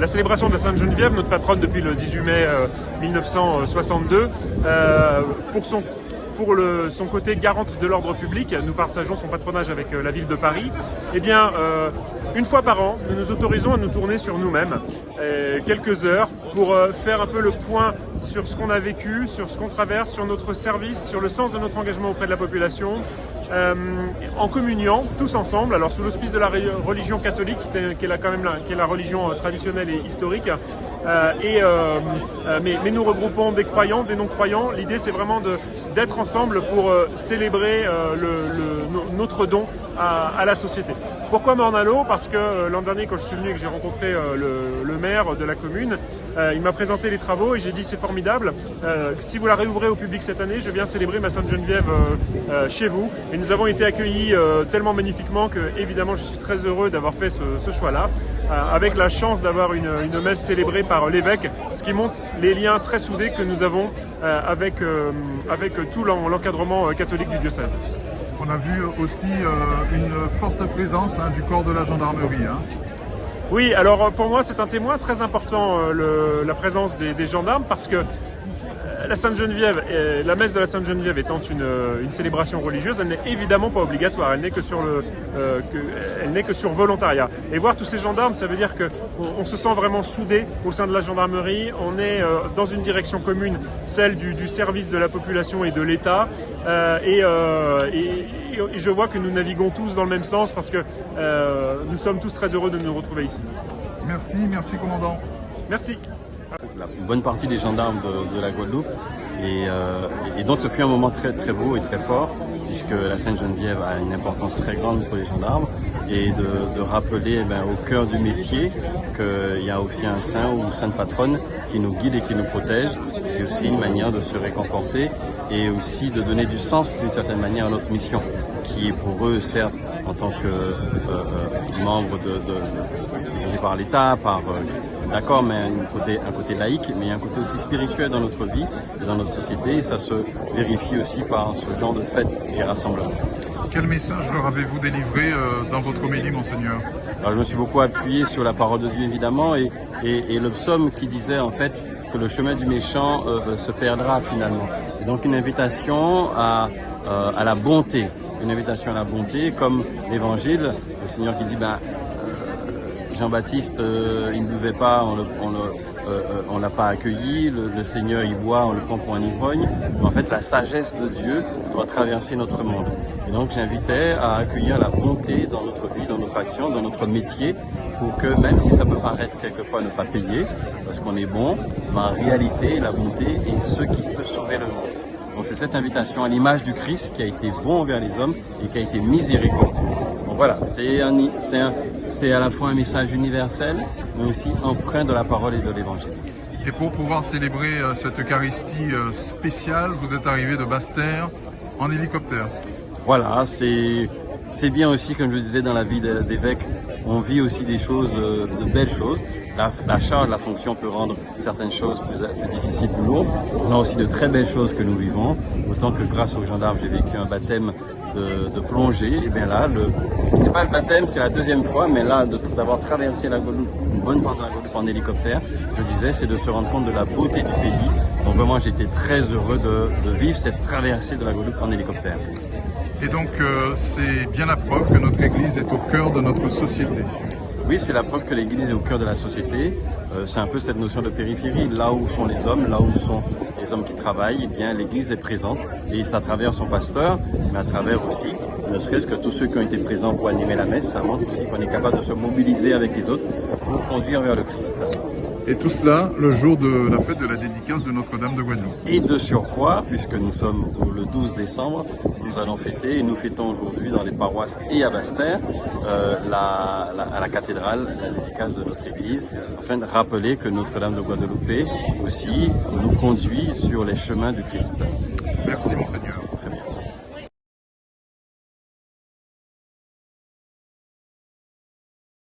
la célébration de la Sainte-Geneviève, notre patronne depuis le 18 mai 1962, pour son côté garante de l'ordre public, nous partageons son patronage avec la ville de Paris. Eh bien, une fois par an, nous nous autorisons à nous tourner sur nous-mêmes quelques heures pour faire un peu le point sur ce qu'on a vécu, sur ce qu'on traverse, sur notre service, sur le sens de notre engagement auprès de la population, en communiant tous ensemble, alors sous l'auspice de la religion catholique, qui est la religion traditionnelle et historique, mais nous regroupons des croyants, des non-croyants. L'idée, c'est vraiment d'être ensemble pour célébrer notre don à la société. Pourquoi Morne-à-l'Eau? Parce que l'an dernier, quand je suis venu et que j'ai rencontré le maire de la commune, il m'a présenté les travaux et j'ai dit c'est formidable. Si vous la réouvrez au public cette année, je viens célébrer ma Sainte-Geneviève chez vous. Et nous avons été accueillis tellement magnifiquement que, évidemment, je suis très heureux d'avoir fait ce choix-là, avec la chance d'avoir une messe célébrée par l'évêque, ce qui montre les liens très soudés que nous avons avec tout l'encadrement catholique du diocèse. On a vu aussi une forte présence du corps de la gendarmerie. Oui, alors pour moi c'est un témoin très important, la présence des gendarmes, parce que la Sainte-Geneviève, la messe de la Sainte-Geneviève étant une célébration religieuse, elle n'est évidemment pas obligatoire, elle n'est que sur volontariat. Et voir tous ces gendarmes, ça veut dire qu'on se sent vraiment soudés au sein de la gendarmerie, on est dans une direction commune, celle du service de la population et de l'État, et je vois que nous naviguons tous dans le même sens parce que nous sommes tous très heureux de nous retrouver ici. Merci commandant. Merci. Une bonne partie des gendarmes de la Guadeloupe et donc ce fut un moment très très beau et très fort puisque la Sainte-Geneviève a une importance très grande pour les gendarmes et de rappeler au cœur du métier qu'il y a aussi un saint ou une sainte patronne qui nous guide et qui nous protège. C'est aussi une manière de se réconforter et aussi de donner du sens d'une certaine manière à notre mission qui est pour eux certes en tant que membre dirigé par l'État, d'accord, mais un côté laïque, mais il y a un côté aussi spirituel dans notre vie et dans notre société, et ça se vérifie aussi par ce genre de fêtes et rassemblements. Quel message leur avez-vous délivré dans votre homélie, Monseigneur? Alors, je me suis beaucoup appuyé sur la parole de Dieu, évidemment, et le psaume qui disait en fait que le chemin du méchant se perdra finalement. Et donc une invitation à la bonté, comme l'Évangile, le Seigneur qui dit Jean-Baptiste, il ne buvait pas, on l'a pas accueilli, le Seigneur il boit, on le prend pour un ivrogne. Mais en fait, la sagesse de Dieu doit traverser notre monde. Et donc, j'invitais à accueillir la bonté dans notre vie, dans notre action, dans notre métier, pour que même si ça peut paraître quelquefois ne pas payer, parce qu'on est bon, mais en réalité, la bonté est ce qui peut sauver le monde. Donc, c'est cette invitation à l'image du Christ qui a été bon envers les hommes et qui a été miséricordieux. Donc voilà, c'est à la fois un message universel, mais aussi empreint de la parole et de l'Évangile. Et pour pouvoir célébrer cette Eucharistie spéciale, vous êtes arrivé de Basse-Terre en hélicoptère. Voilà, c'est bien aussi, comme je le disais, dans la vie d'évêque, on vit aussi des choses, de belles choses. La charge, la fonction peut rendre certaines choses plus difficiles, plus lourdes. On a aussi de très belles choses que nous vivons, autant que grâce aux gendarmes, j'ai vécu un baptême de plongée. Et bien là, c'est pas le baptême, c'est la deuxième fois, mais là, d'avoir traversé la Guadeloupe, une bonne partie de la Guadeloupe en hélicoptère, je disais, c'est de se rendre compte de la beauté du pays. Donc vraiment, j'étais très heureux de vivre cette traversée de la Guadeloupe en hélicoptère. Et donc, c'est bien la preuve que notre Église est au cœur de notre société. Oui, c'est la preuve que l'Église est au cœur de la société. C'est un peu cette notion de périphérie. Là où sont les hommes, là où sont les hommes qui travaillent, eh bien l'Église est présente. Et c'est à travers son pasteur, mais à travers aussi, ne serait-ce que tous ceux qui ont été présents pour animer la messe, ça montre aussi qu'on est capable de se mobiliser avec les autres pour conduire vers le Christ. Et tout cela le jour de la fête de la dédicace de Notre-Dame de Guadeloupe. Et de surcroît, puisque nous sommes le 12 décembre, nous allons fêter, et nous fêtons aujourd'hui dans les paroisses et à Basse-Terre, à la cathédrale, la dédicace de notre Église, afin de rappeler que Notre-Dame de Guadeloupe aussi nous conduit sur les chemins du Christ. Merci Monseigneur.